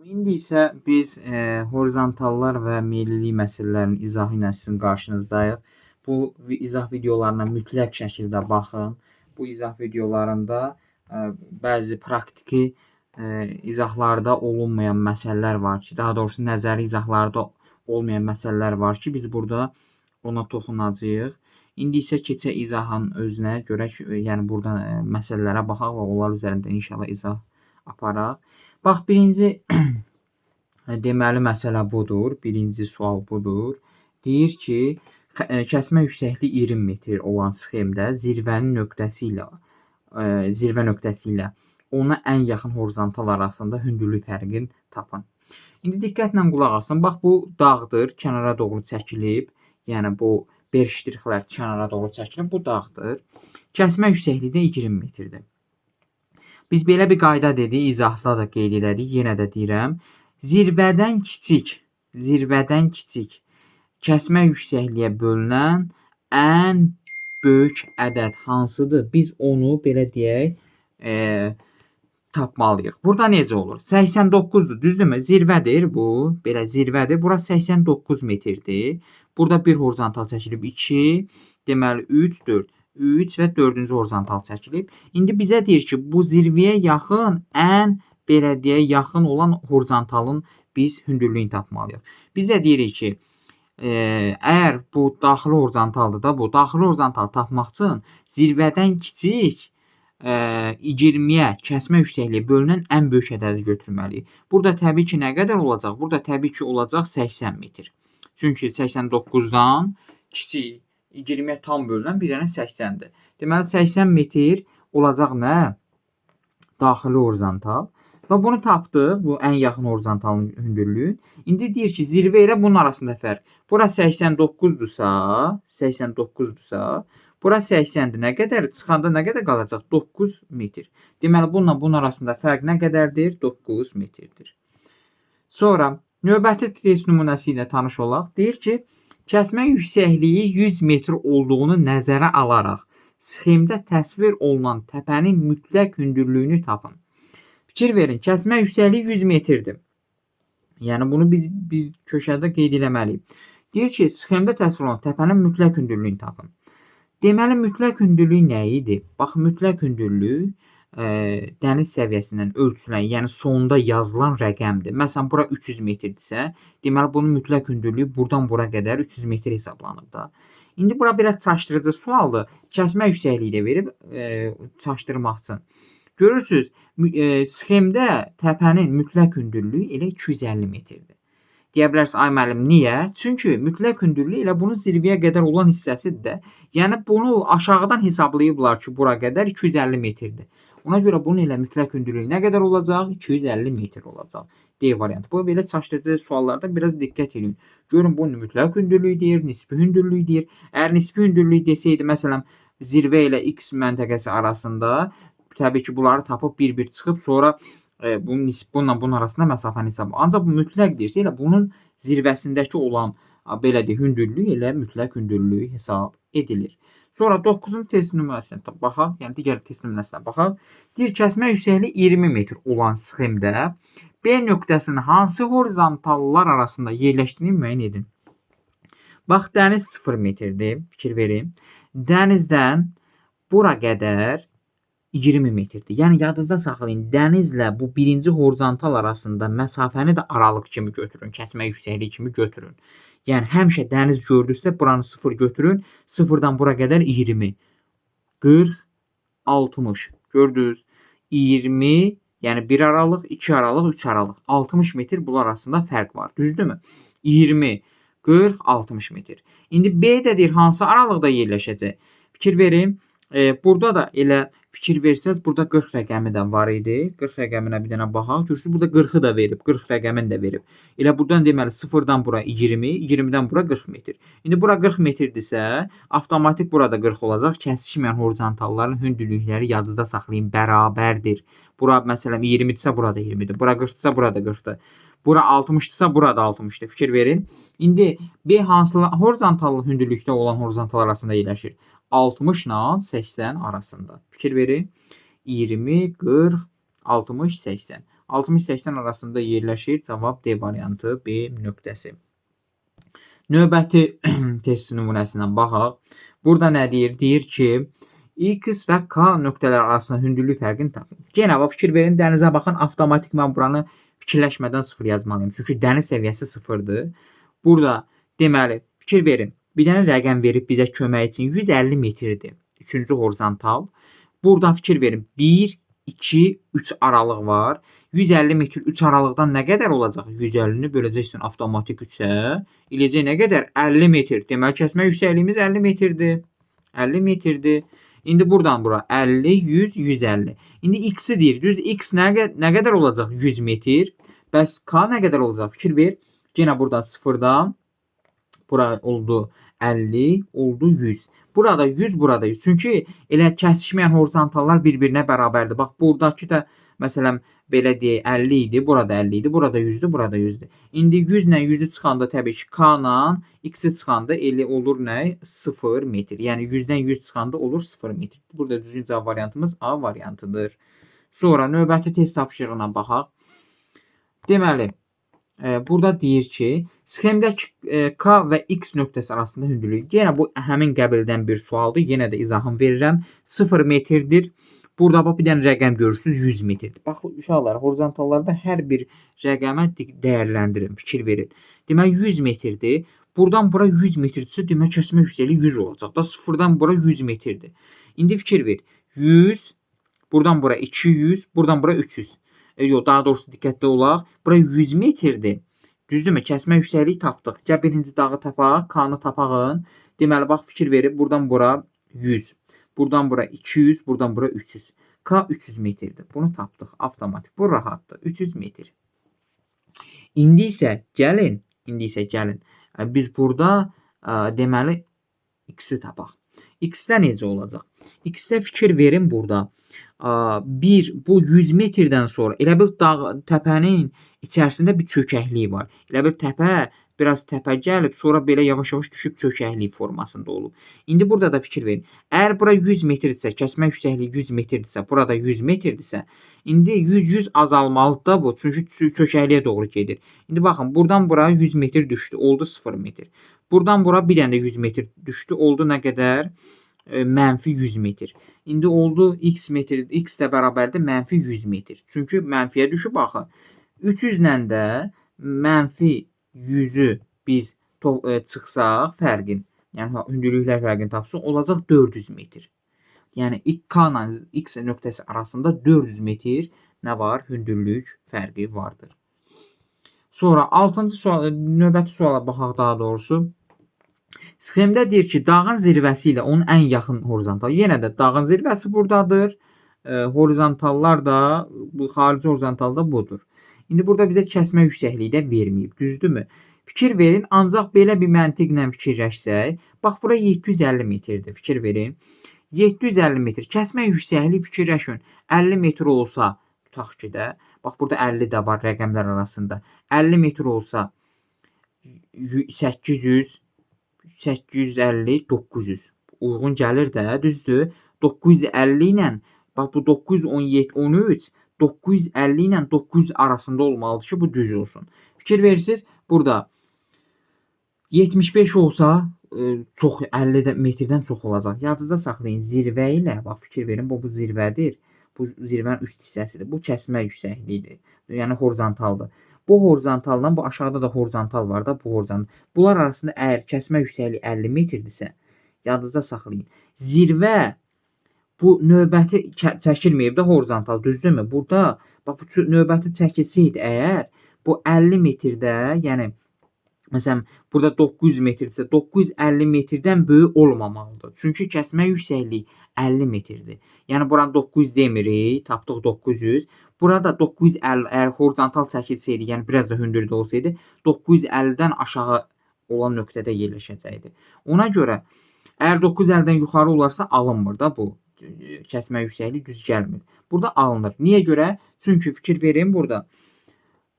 İndi isə biz horizontallar və meyillilik məsələlərinin izahı ilə sizin qarşınızdayıq. Bu izah videolarına mütləq şəkildə baxın. Bu izah videolarında bəzi praktiki izahlarda olunmayan məsələlər var ki, daha doğrusu nəzəri izahlarda olmayan məsələlər var ki, biz burada ona toxunacağıq. İndi isə keçək izahın özünə, görək, yəni burada məsələlərə baxaq və onlar üzərində inşallah izah aparaq. Bax, birinci deməli məsələ budur. Birinci sual budur. Deyir ki, kəsmə yüksəkliyi 20 metr olan sxemdə zirvə nöqtəsi ilə ona ən yaxın horizontal arasında hündürlük fərqini tapın. İndi diqqətlə qulaq asın. Bax, bu dağdır, kənara doğru çəkilib. Yəni bu berştrixlər kənara doğru çəkilib. Bu dağdır. Kəsmə yüksəkliyi də 20 metrdir. Biz belə bir qayda dedik, izahda da qeyd elədik, yenə də deyirəm. Zirvədən kiçik kəsmə yüksəkliyə bölünən ən böyük ədəd hansıdır? Biz onu belə deyək, tapmalıyıq. Burada necə olur? 89-dur, düzdürmü? Zirvədir bu, belə zirvədir. Bura 89 metrdir. Burada bir horizontal çəkilib 2, deməli 3, 4. 3 və 4-cü horizontal çəkilib. İndi bizə deyir ki, bu zirvəyə yaxın, ən belə deyək, yaxın olan horizontalın biz hündürlüyünü tapmalıyıq. Biz də deyirik ki, əgər bu daxili horizontaldır da, bu daxili horizontal tapmaq üçün zirvədən kiçik 20-yə kəsmə yüksəkliyi bölünən ən böyük ədədi götürməliyik. Burada təbii ki, nə qədər olacaq? Burada təbii ki, olacaq 80 metr. Çünki 89-dan kiçik 20-yə tam bölünən bir dənə 80-dir. Deməli, 80 metr olacaq nə? Daxili horizontal. Və bunu tapdıq, bu ən yaxın horizontalın hündürlüyü. İndi deyir ki, zirvə ilə bunun arasında fərq. Bura 89-dursa, bura 80-dir. Nə qədər? Çıxanda nə qədər qalacaq? 9 metr. Deməli, bununla bunun arasında fərq nə qədərdir? 9 metrdir. Sonra, növbəti test nümunəsi ilə tanış olaq. Deyir ki, kəsmə yüksəkliyi 100 metr olduğunu nəzərə alaraq sxemdə təsvir olunan təpənin mütləq hündürlüyünü tapın. Fikir verin, kəsmə yüksəkliyi 100 metrdir. Yəni bunu biz bir köşədə qeyd etməliyik. Deyir ki, sxemdə təsvir olunan təpənin mütləq hündürlüyünü tapın. Deməli, mütləq hündürlük nə idi? Bax, mütləq hündürlük dəniz səviyyəsindən ölçülən, yəni sonda yazılan rəqəmdir. Məsələn, bura 300 metrdirsə, deməli, bunun mütləq hündürlüyü buradan bura qədər 300 metr hesablanıb da. İndi bura biraz çaşdırıcı sualdır. Kəsmə yüksəkliyi də verib çaşdırmaq üçün. Görürsünüz, sxemdə təpənin mütləq hündürlüyü elə 250 metrdir. Deyə bilərsiniz, ay müəllim, niyə? Çünki mütləq hündürlük elə bunun zirvəyə qədər olan hissəsidir də. Yəni bunu aşağıdan hesablayıblar ki, bura qədər 250 metrdir. Ona görə bunun elə mütləq hündürlüyü nə qədər olacaq? 250 metr olacaq. D variantı. Bu belə çaşdırıcı suallarda biraz diqqət edin. Görün, bu mütləq hündürlük deyir, nisbi hündürlük deyir. Əgər nisbi hündürlük desəydi, məsələn, zirvə ilə X məntəqəsi arasında, təbii ki, bunları tapıb bir-bir çıxıb, sonra bununla bunun arasında məsafəni hesab. Ancaq bu mütləq deyirsə, elə bunun zirvəsindəki olan belə deyək, hündürlük elə mütləq hündürlük hesab edilir. Sonra 9-cu test nümunəsinə baxaq, yəni digər test nümunəsinə baxaq. Deyir, kəsmə yüksəkliyi 20 metr olan sxemdə B nöqtəsinin hansı horizontallar arasında yerləşdiyini müəyyən edin. Bax, dəniz 0 metrdir, fikir verin. Dənizdən bura qədər 20 metrdir. Yəni, yadınızda saxlayın, dənizlə bu birinci horizontal arasında məsafəni də aralıq kimi götürün, kəsmə yüksəkliyi kimi götürün. Yəni, həmişə dəniz gördünüzsə, buranı 0 götürün, 0-dan bura qədər 20, 40, 60. Gördünüz, 20, yəni 1 aralıq, 2 aralıq, 3 aralıq. 60 metr bunlar arasında fərq var, düzdürmü? 20, 40, 60 metr. İndi B də deyir, hansı aralıqda yerləşəcək? Fikir verin, burada da elə fikir versəz, burada 40 rəqəmi də var idi. 40 rəqəminə bir dənə baxaq. Görürsünüz, burada 40-ı da verib, 40 rəqəmini də verib. Elə buradan deməli 0-dan bura 20, 20-dən bura 40 metr. İndi bura 40 metrdirsə, avtomatik burada 40 olacaq. Kəsişməyən horizontalların hündürlükləri yadınızda saxlayın, bərabərdir. Bura məsələn 20-dirsə, burada 20-dir. Bura 40-dırsa, burada 40-dır. Bura 60-dırsa, burada 60-dır. Fikir verin. İndi B hansı horizontal hündürlükdə olan horizontal arasında yerləşir? 60 ilə 80 arasında. Fikir verin. 20, 40, 60, 80. 60-80 arasında yerləşir. Cavab D variantı, B nöqtəsi. Növbəti test nümunəsinə baxaq. Burada nə deyir? Deyir ki, X və K nöqtələri arasında hündürlük fərqini tapın. Yenə fikir verin, dənizə baxın, avtomatik mən buranı fikirləşmədən 0 yazmalıyım. Çünki dəniz səviyyəsi 0-dır. Burada deməli, fikir verin. Bir dənə rəqəm verib bizə kömək üçün 150 metrdir. 3-cü horizontal. Buradan fikir verin. 1, 2, 3 aralıq var. 150 metr 3 aralıqdan nə qədər olacaq? 150-ni böləcəksən avtomatik 3-ə. İləcək nə qədər? 50 metr. Deməli, kəsmə yüksəkliyimiz 50 metrdir. 50 metrdir. İndi buradan bura 50, 100, 150. İndi x-i deyir. Düz x nə qədər olacaq? 100 metr. Bəs k nə qədər olacaq? Fikir ver. Yenə buradan 0-dan bura oldu 50, oldu 100. Burada 100, burada 100. Çünki elə kəsişməyən horizontallar bir-birinə bərabərdir. Bax, buradakı da məsələn belə deyək 50 idi, burada 50 idi, burada 100-dür, burada 100-dür. İndi 100 ilə 100-ü çıxanda təbii ki k ilə x-i çıxanda elə olur nə? 0 metr. Yəni 100-dən 100 çıxanda olur 0 metr. Burada düzgün cavab variantımız A variantıdır. Sonra növbəti test tapşırığına baxaq. Deməli, burada deyir ki, sxemdəki K və X nöqtəsi arasında hündürlük. Yenə bu həmin qəbildən bir sualdır. Yenə də izahını verirəm. 0 metrdir. Burada bax bir dənə rəqəm görürsüz 100 metrdir. Bax uşaqlar, horizontallarda hər bir rəqəmə dəyərləndirin, fikir verin. Deməli 100 metrdir. Buradan bura 100 metrdirsə, demək kəsmə yüksəkliyi 100 olacaq da 0-dan bura 100 metrdir. İndi fikir ver. 100, buradan bura 200, buradan bura 300. Yox, daha doğrusu diqqətli olaq. Bura 100 metrdir. Düzdürmü? Kəsmə yüksəkliyi tapdıq. Gəl birinci dağı tapaq, K-nı tapağın. Deməli, bax fikir verib, buradan bura 100. Buradan bura 200, buradan bura 300. K 300 metrdir. Bunu tapdıq avtomatik. Bu rahatdır. 300 metr. İndi isə gəlin. Biz burada deməli x-i tapaq. X-də necə olacaq? X-də fikir verin burada. Bu 100 metrdən sonra elə bil təpənin içərisində bir çökəklik var. Elə bil təpə biraz təpə gəlib, sonra belə yavaş-yavaş düşüb çökəklik formasında olub. İndi burada da fikir verin. Əgər bura 100 metrdirsə, kəsmə yüksəkliyi 100 metrdirsə, burada 100 metrdirsə, indi 100 azalmalıdır da bu. Çünki çökəkliyə doğru gedir. İndi baxın, buradan bura 100 metr düşdü, oldu 0 metr. Buradan bura bir dənə də 100 metr düşdü, oldu nə qədər? Mənfi 100 metr. İndi oldu x metr, x də bərabərdir mənfi 100 metr. Çünki mənfiyə düşüb axı. 300 ilə də mənfi 100-ü biz çıxsaq fərqin, yəni hündürlüklər fərqini tapsaq, olacaq 400 metr. Yəni K ilə X nöqtəsi arasında 400 metr nə var? Hündürlük fərqi vardır. Sonra 6-cı sual, növbəti suala baxaq daha doğrusu. Sxemdə deyir ki, dağın zirvəsi ilə onun ən yaxın horizontal. Yenə də dağın zirvəsi buradadır. Horizontallar da, bu xarici horizontalda budur. İndi burada bizə kəsmə yüksəkliyi də verməyib, düzdürmü? Fikir verin, ancaq belə bir məntiqlə fikirləşsək, bax bura 750 metrdir, fikir verin. 750 metr, kəsmə yüksəkliyi fikirləşin, 50 metr olsa, tutaq ki də, bax burada 50 də var rəqəmlər arasında. 50 metr olsa 800, 850, 900. Uyğun gəlir də, düzdür? 950 ilə, bax bu 917, 13, 950 ilə 900 arasında olmalıdır ki, bu düz olsun. Fikir verirsiniz, burada 75 olsa çox 50 metrdən çox olacaq. Yadınızda saxlayın, zirvə ilə, bax fikir verin, bu zirvədir. Bu zirvənin üst hissəsidir. Bu kəsmə yüksəkliyidir. Yəni horizontaldır. Bu horizontaldan, bu aşağıda da horizontal var da, bu horizontal. Bunlar arasında əgər kəsmə yüksəkliyi 50 metrdirsə, yadınızda saxlayın. Zirvə bu növbəti çəkilməyib də horizontal, düzdürmü? Burada bax bu növbəti çəkilsəydi əgər, bu 50 metrdə, yəni məsələn, burada 900 metrdirsə, 950 metrdən böyük olmamalıdır. Çünki kəsmə yüksəkliyi 50 metrdir. Yəni buranı 900 demirik, tapdıq 900. Burada 950 əgər horizontal çəkilsəydi, yəni biraz da hündürdə olsaydı, 950-dən aşağı olan nöqtədə yerləşəcəkdi. Ona görə əgər 950-dən yuxarı olarsa alınmır da bu. Kəsmə yüksəkliyi düz gəlmir. Burada alınır. Niyə görə? Çünki fikir verin, burada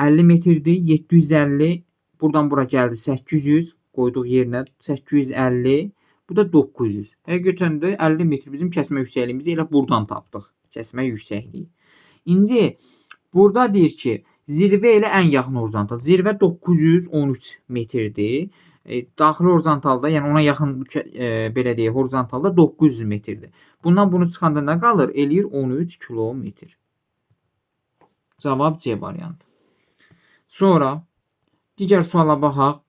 50 metrdir, 750, buradan bura gəldi 800, qoyduq yerinə 850, bu da 900. Həqiqətən də 50 metr bizim kəsmə yüksəkliyimizi elə buradan tapdıq. Kəsmə yüksəkliyi. İndi Burada deyir ki, zirvə ilə ən yaxın horizontal. Zirvə 913 metrdir. Daxili horizontalda, yəni ona yaxın belə deyək, horizontalda 900 metrdir. Bundan bunu çıxanda nə qalır? Eləyir 13 kilometr. Cavab C variantı. Sonra digər suala baxaq.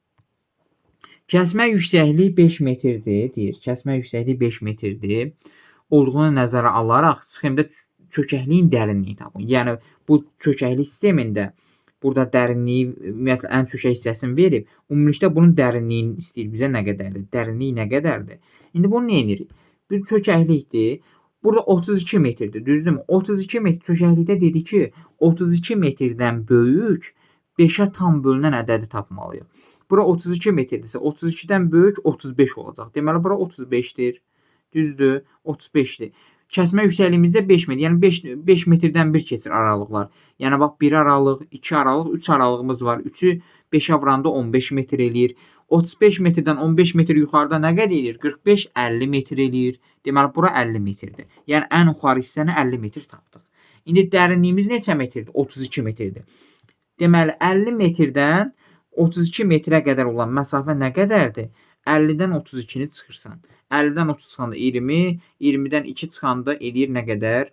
Kəsmə yüksəkliyi 5 metrdir, deyir. Kəsmə yüksəkliyi 5 metrdir. Olduğunu nəzərə alaraq sxemdə çökəkliyin dərinliyi tapın. Yəni bu çökəklik sistemində burada dərinliyi ümumiyyətlə ən çökək hissəsini verib, ümumilikdə bunun dərinliyini istəyir bizə nə qədərdir? Dərinliyi nə qədərdir? İndi bunu nə edirik? Bir çökəklikdir. Burada 32 metrdir, düzdürmü? 32 metr çökəklikdə dedi ki, 32 metrdən böyük 5-ə tam bölünən ədədi tapmalıyıq. Bura 32 metrdirsə, 32-dən böyük 35 olacaq. Deməli, bura 35-dir. Düzdür, 35-dir. Kəsmə yüksəkliyimizdə 5 metr. Yəni 5 metrdən 1 keçir aralıqlar. Yəni bax 1 aralıq, 2 aralıq, 3 aralığımız var. 3-ü 5-ə vuranda 15 metr eləyir. 35 metrdən 15 metr yuxarıda nə qədər eləyir? 45-50 metr eləyir. Deməli bura 50 metrdir. Yəni ən yuxarı hissəni 50 metr tapdıq. İndi dərinliyimiz neçə metrdir? 32 metrdir. Deməli 50 metrdən 32 metrə qədər olan məsafə nə qədərdir? 50-dən 32-ni çıxırsan. 50-dən 30 çıxanda 20, 20-dən 2 çıxanda eləyir nə qədər?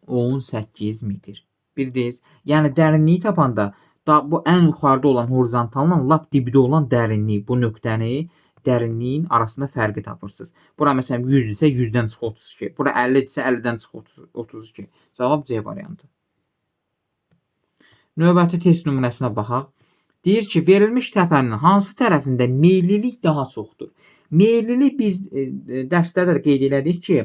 18 metr. Bildiniz? Yəni dərinliyi tapanda bu ən yuxarıda olan horizontalla lap dibdə olan dərinliyi, bu nöqtəni dərinliyin arasında fərqi tapırsınız. Bura məsələn 100 isə 100-dən çıx 32. Bura 50 isə 50-dən çıx 32. Cavab C variantı. Növbəti test nümunəsinə baxaq. Deyir ki, verilmiş təpənin hansı tərəfində meyillilik daha çoxdur? Meyillilik biz dərslərdə də qeyd elədik ki,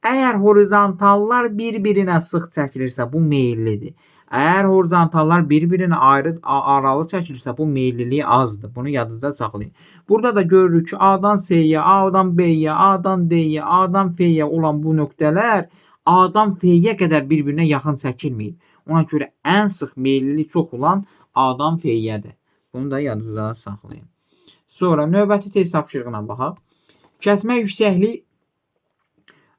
əgər horizontallar bir-birinə sıx çəkilirsə, bu meyillidir. Əgər horizontallar bir-birinə aralı çəkilirsə, bu meyillilik azdır. Bunu yadınızda saxlayın. Burada da görürük ki, A-dan C-yə, A-dan B-yə, A-dan D-yə, A-dan F-yə olan bu nöqtələr A-dan F-yə qədər bir-birinə yaxın çəkilməyib. Ona görə ən sıx meyillilik çox olan A-dan F-yədir. Bunu da yadınızda saxlayın. Sonra növbəti test tapşırığına baxaq. Kəsmə yüksəkliyi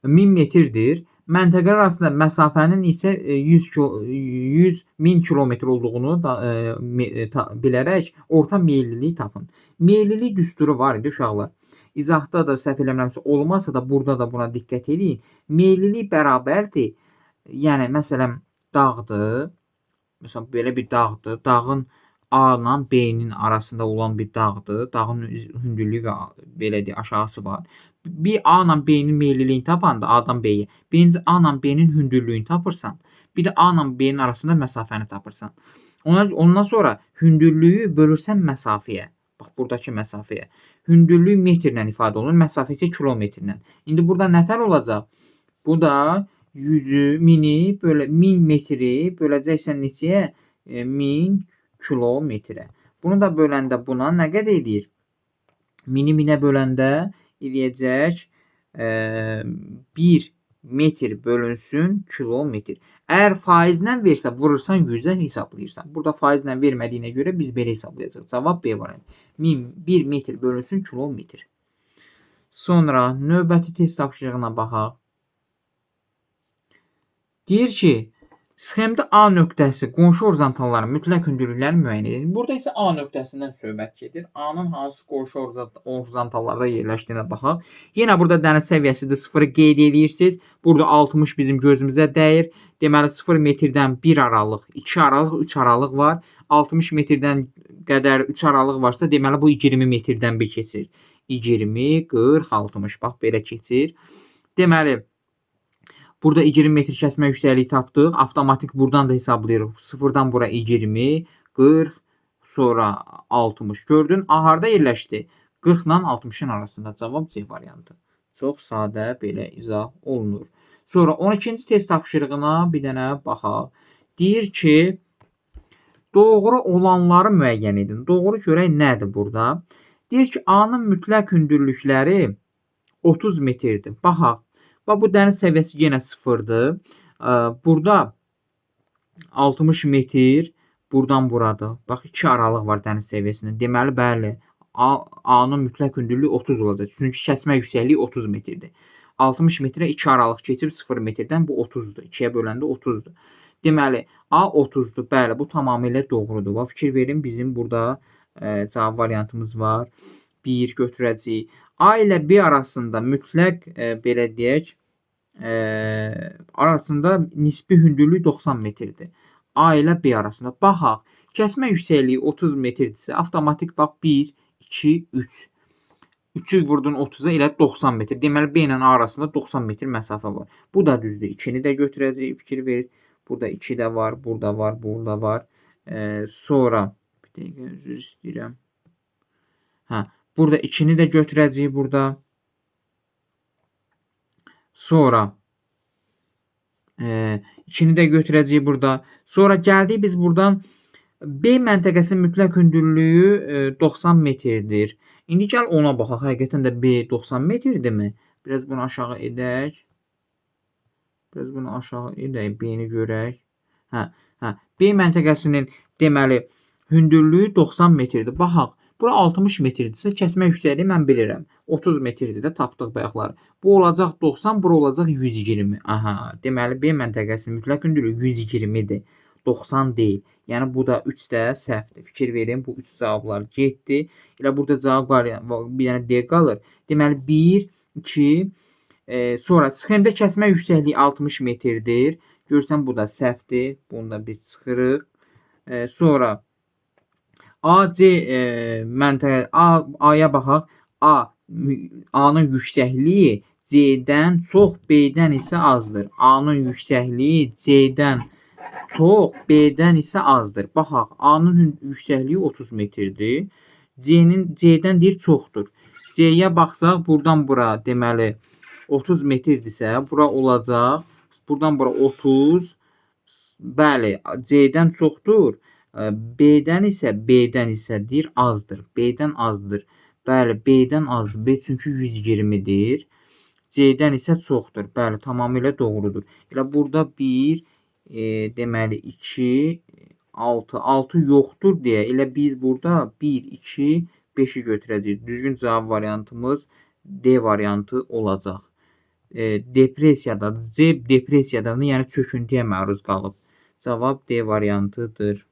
1000 metrdir. Məntəqələr arasında məsafənin isə 1000 kilometr olduğunu bilərək orta meyillilik tapın. Meyillilik düsturu var idi uşaqlar. İzahda da səhv eləmirəmsə olmasa da burada da buna diqqət edin. Meyillilik bərabərdir. Yəni məsələn dağdır. Məsələn belə bir dağdır. Dağın A ilə B-nin arasında olan bir dağdır. Dağın hündürlüyü və belə deyək aşağısı var. Bir A ilə B-nin meyilliliyini tapanda A-dan B-yə. Birinci A ilə B-nin hündürlüyünü tapırsan. Bir də A ilə B-nin arasında məsafəni tapırsan. Ondan sonra hündürlüyü bölürsən məsafəyə. Bax buradakı məsafəyə. Hündürlük metrlə ifadə olunur, məsafə isə kilometrlə. İndi burada nətər olacaq? Bu da 100-ü, 1000-i böyle 1000 metri böləcəksən neçəyə? 1000 kilometrə. Bunu da böləndə buna nə qədər edir? 1000-i 1000-ə böləndə eləyəcək 1 metr bölünsün kilometr. Əgər faizlə versə vurursan 100-ə hesablayırsan. Burada faizlə vermədiyinə görə biz belə hesablayacağıq. Cavab B variantı. 1 metr bölünsün kilometr. Sonra növbəti test tapşırığına baxaq. Deyir ki, sxemdə A nöqtəsi qonşu horizontalların mütləq hündürlüklərini müəyyən edin. Burada isə A nöqtəsindən söhbət gedir. A-nın hansı qonşu horizontallarda yerləşdiyinə baxaq. Yenə burada dəniz səviyyəsidir, 0-ı qeyd edirsiniz. Burada 60 bizim gözümüzə dəyir. Deməli 0 metrdən 1 aralıq, 2 aralıq, 3 aralıq var. 60 metrdən qədər 3 aralıq varsa, deməli bu 20 metrdən 1 keçir. 20, 40, 60. Bax belə keçir. Deməli burada 20 metr kəsmə yüksəkliyi tapdıq. Avtomatik buradan da hesablayırıq. 0-dan bura 20, 40, sonra 60. Gördün, A harda yerləşdi? 40 ilə 60-ın arasında. Cavab C variantı. Çox sadə belə izah olunur. Sonra 12-ci test tapşırığına bir dənə baxaq. Deyir ki, doğru olanları müəyyən edin. Doğru görək nədir burada? Deyir ki, A-nın mütləq hündürlükləri 30 metrdir. Baxaq. Bax, bu dəniz səviyyəsi yenə 0-dır. Burada 60 metr buradan buradır. Bax, 2 aralıq var dəniz səviyyəsində. Deməli, bəli, A-nın mütləq hündürlüyü 30 olacaq. Çünki kəsmə yüksəkliyi 30 metrdir. 60 metrə 2 aralıq keçib 0 metrdən bu 30-dur. 2-yə böləndə 30-dur. Deməli, A 30-dur. Bəli, bu tamamilə doğrudur. Və fikir verin, bizim burada cavab variantımız var. 1 götürəcəyik. A ilə B arasında mütləq belə deyək, arasında nisbi hündürlük 90 metrdir. A ilə B arasında. Baxaq, kəsmə yüksəkliyi 30 metrdirsə, avtomatik bax 1, 2, 3. 3'ü vurdun 30'a ilə 90 metr. Deməli B ilə A arasında 90 metr məsafə var. Bu da düzdür. 2-ni də götürəcəyik. Fikir ver. Burada 2 də var, burada var, burada var. Sonra bir dəqiqə üzr istəyirəm. Burada 2-ni də götürəcəyik burada. Sonra 2-ni də götürəcəyik burada. Sonra gəldik biz buradan B məntəqəsinin mütləq hündürlüyü 90 metrdir. İndi gəl ona baxaq. Həqiqətən də B 90 metrdirmi? Biraz bunu aşağı edək. B-ni görək. B məntəqəsinin deməli hündürlüyü 90 metrdir. Baxaq. Bura 60 metrdirsə, kəsmə yüksəkliyi mən bilirəm. 30 metrdir də tapdıq bayaqlar. Bu olacaq 90, bura olacaq 120. Deməli B məntəqəsinin mütləq hündürlüyü 120-dir. 90 deyil. Yəni bu da 3 də səhvdir. Fikir verin, bu 3 cavablar getdi. Elə burada cavab var, bir dənə D qalır. Deməli 1, 2, sonra sxemdə kəsmə yüksəkliyi 60 metrdir. Görürsən bu da səhvdir. Bunu da biz çıxırıq. Sonra AC məntəqə A'ya baxaq. A'nın yüksəkliyi C-dən çox, B-dən isə azdır. A'nın yüksəkliyi C-dən çox, B-dən isə azdır. Baxaq, A'nın yüksəkliyi 30 metrdir. C-dən deyir çoxdur. C-yə baxsaq, buradan bura deməli 30 metrdirsə, bura olacaq. Buradan bura 30. Bəli, C-dən çoxdur. B-dən isə deyir azdır. B-dən azdır. Bəli, B-dən azdır. B çünki 120-dir. C-dən isə çoxdur. Bəli, tamamilə doğrudur. Elə burada 1, deməli 2, 6 yoxdur deyə. Elə biz burada 1, 2, 5-i götürəcəyik. Düzgün cavab variantımız D variantı olacaq. Depressiyadadır. C depressiyadadır. Yəni çöküntüyə məruz qalıb. Cavab D variantıdır.